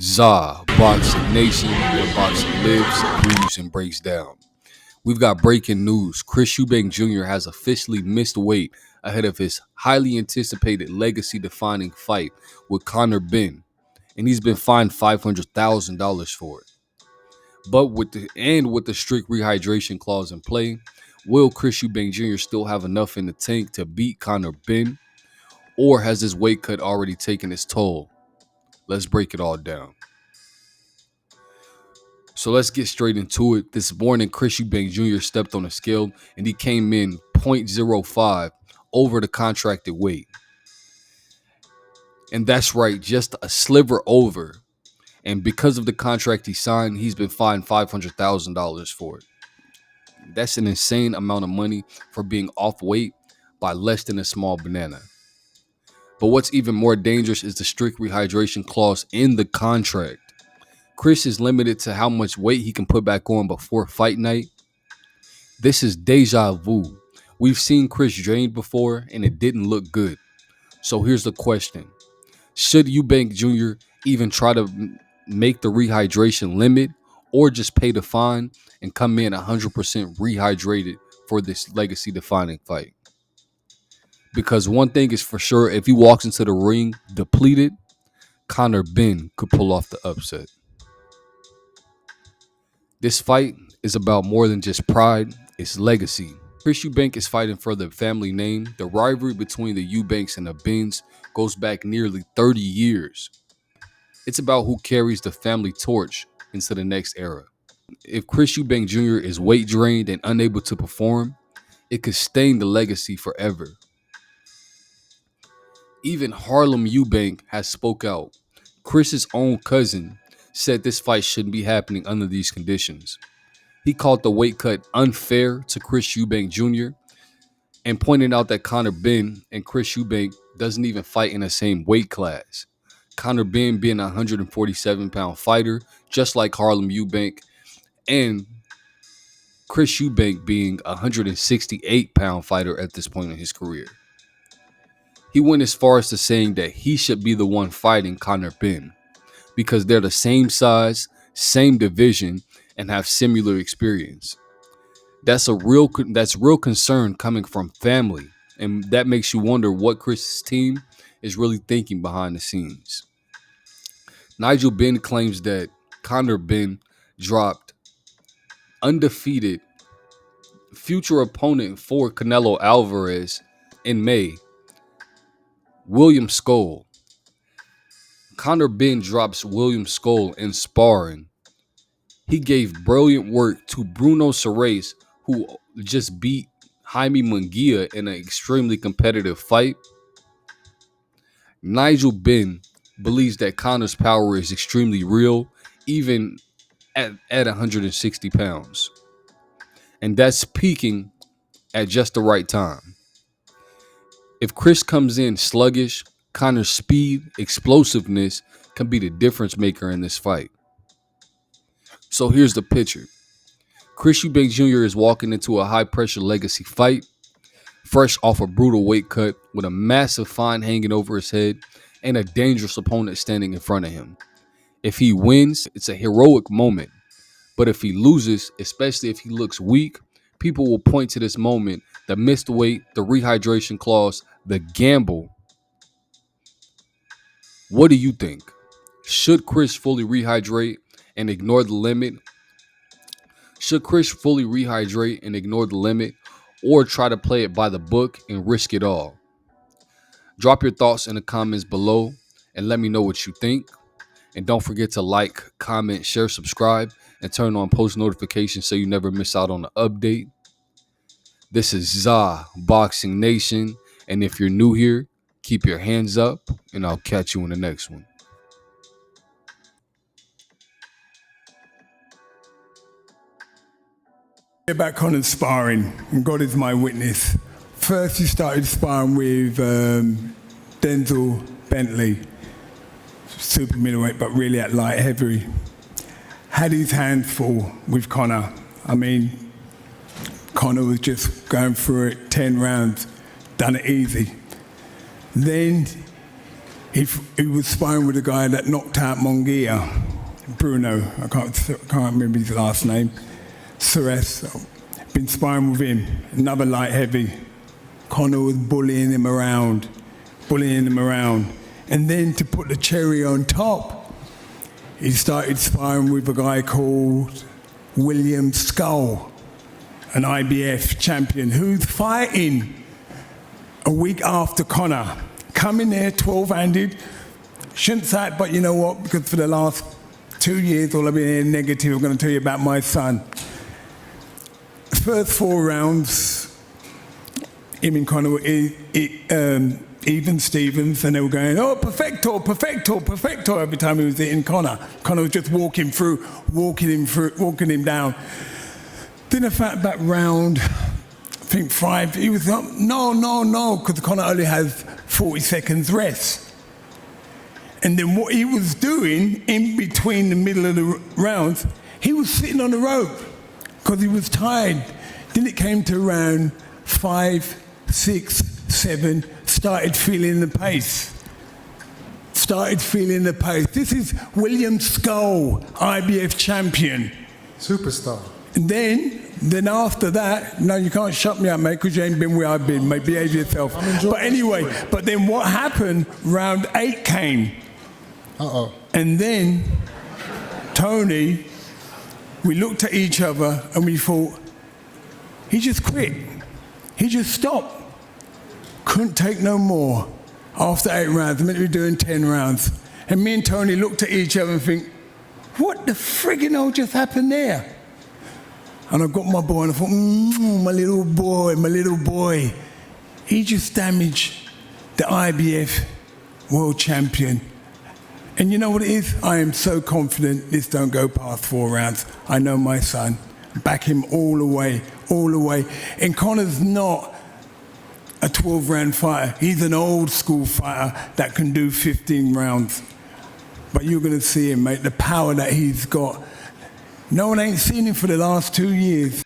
ZA, Boxing Nation, where boxing lives, breathes, and breaks down. We've got breaking news. Chris Eubank Jr. has officially missed weight ahead of his highly anticipated legacy-defining fight with Conor Benn, and he's been fined $500,000 for it. But with the strict rehydration clause in play, will Chris Eubank Jr. still have enough in the tank to beat Conor Benn, or has his weight cut already taken its toll? Let's break it all down. So let's get straight into it. This morning, Chris Eubank Jr. stepped on a scale and he came in 0.05 over the contracted weight. And that's right, just a sliver over. And because of the contract he signed, he's been fined $500,000 for it. That's an insane amount of money for being off weight by less than a small banana. But what's even more dangerous is the strict rehydration clause in the contract. Chris is limited to how much weight he can put back on before fight night. This is deja vu. We've seen Chris drained before and it didn't look good. So here's the question. Should Eubank Jr. even try to make the rehydration limit or just pay the fine and come in 100% rehydrated for this legacy-defining fight? Because one thing is for sure, if he walks into the ring depleted, Conor Benn could pull off the upset. This fight is about more than just pride, it's legacy. Chris Eubank is fighting for the family name. The rivalry between the Eubanks and the Benns goes back nearly 30 years. It's about who carries the family torch into the next era. If Chris Eubank Jr. is weight drained and unable to perform, it could stain the legacy forever. Even Harlem Eubank has spoke out. Chris's own cousin said this fight shouldn't be happening under these conditions. He called the weight cut unfair to Chris Eubank Jr. and pointed out that Conor Benn and Chris Eubank doesn't even fight in the same weight class. Conor Benn being a 147-pound fighter, just like Harlem Eubank, and Chris Eubank being a 168-pound fighter at this point in his career. He went as far as to saying that he should be the one fighting Conor Benn because they're the same size, same division, and have similar experience. That's real concern coming from family, and that makes you wonder what Chris's team is really thinking behind the scenes. Nigel Benn claims that Conor Benn dropped undefeated future opponent for Canelo Alvarez in May, William Skoll. Conor Benn drops William Skoll in sparring. He gave brilliant work to Bruno Ceres, who just beat Jaime Munguia in an extremely competitive fight. Nigel Benn believes that Conor's power is extremely real, even at 160 pounds. And that's peaking at just the right time. If Chris comes in sluggish, Conor's speed, explosiveness can be the difference maker in this fight. So here's the picture. Chris Eubank Jr. is walking into a high-pressure legacy fight, fresh off a brutal weight cut with a massive fine hanging over his head and a dangerous opponent standing in front of him. If he wins, it's a heroic moment. But if he loses, especially if he looks weak, people will point to this moment, the missed weight, the rehydration clause, the gamble. What do you think? Should Chris fully rehydrate and ignore the limit? Should Chris fully rehydrate and ignore the limit, or try to play it by the book and risk it all? Drop your thoughts in the comments below and let me know what you think. And don't forget to like, comment, share, subscribe, and turn on post notifications so you never miss out on the update. This is ZA Boxing Nation, and if you're new here, keep your hands up, and I'll catch you in the next one. About Conor's sparring, and God is my witness. First, he started sparring with Denzel Bentley, super middleweight, but really at light heavy. Had his hands full with Conor. I mean, Conor was just going through it, 10 rounds, done it easy. Then he was sparring with a guy that knocked out Mongia, Bruno. I can't remember his last name. Suarez. Been sparring with him. Another light heavy. Conor was bullying him around. And then to put the cherry on top, he started sparring with a guy called William Skull, an IBF champion, who's fighting a week after Conor. Coming there 12-handed. Shouldn't say it, but you know what? Because for the last 2 years, all I've been here negative. I'm going to tell you about my son. First 4 rounds, him and Conor were even Stevens, and they were going, oh, perfecto every time he was hitting Conor. Conor was just walking him down. Then about round, I think 5, he was like, no, because Conor only has 40 seconds rest. And then what he was doing in between the middle of the rounds, he was sitting on the rope because he was tired. Then it came to round 5, 6, 7, started feeling the pace. This is William Skull, IBF champion. Superstar. And then after that, no, you can't shut me up, mate, because you ain't been where I've been, mate. Behave yourself. But anyway, but then what happened, round 8 came. Uh-oh. And then, Tony, we looked at each other and we thought, he just quit. He just stopped. Couldn't take no more. After 8 rounds, I meant to be doing 10 rounds. And me and Tony looked at each other and think, what the friggin' hell just happened there? And I got my boy and I thought, my little boy. He just damaged the IBF world champion. And you know what it is? I am so confident this don't go past 4 rounds. I know my son. Back him all the way. And Conor's not a 12-round fighter. He's an old school fighter that can do 15 rounds. But you're going to see him, mate, the power that he's got. No one ain't seen him for the last 2 years.